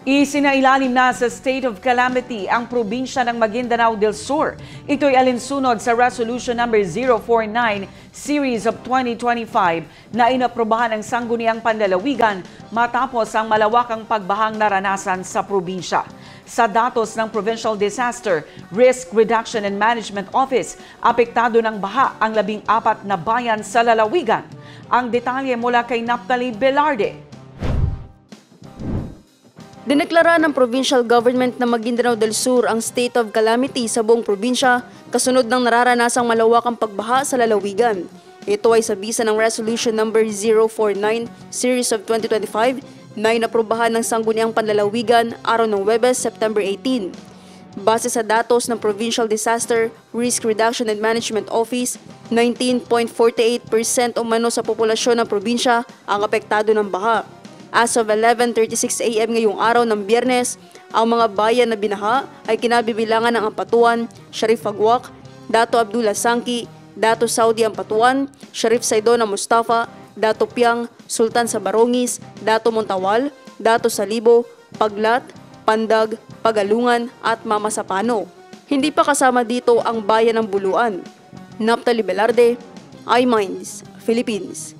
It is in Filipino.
Isinailalim na sa state of calamity ang probinsya ng Maguindanao del Sur. Ito'y alinsunod sa Resolution number 049 Series of 2025 na inaprobahan ng Sangguniang Panlalawigan matapos ang malawakang pagbahang naranasan sa probinsya. Sa datos ng Provincial Disaster Risk Reduction and Management Office, apektado ng baha ang 14 na bayan sa lalawigan. Ang detalye mula kay Naphtali Velarde. Dineklara ng provincial government ng Maguindanao del Sur ang state of calamity sa buong probinsya kasunod ng nararanasang malawakang pagbaha sa lalawigan. Ito ay sa bisa ng Resolution number 049 Series of 2025 na inaprobahan ng Sangguniang Panlalawigan araw ng Huwebes, September 18. Base sa datos ng Provincial Disaster Risk Reduction and Management Office, 19.48% umano sa populasyon ng probinsya ang apektado ng baha. As of 11:36 AM ngayong araw ng Biyernes, ang mga bayan na binaha ay kinabibilangan ng Ampatuan, Sharif Agwak, Dato Abdullah Sangki, Dato Saudi Ampatuan, Sharif Saidona Mustafa, Dato Piang, Sultan Sabarongis, Dato Montawal, Dato Salibo, Paglat, Pandag, Pagalungan at Mama Sapano. Hindi pa kasama dito ang bayan ng Buluan. Naphtali Velarde, iMinds, Philippines.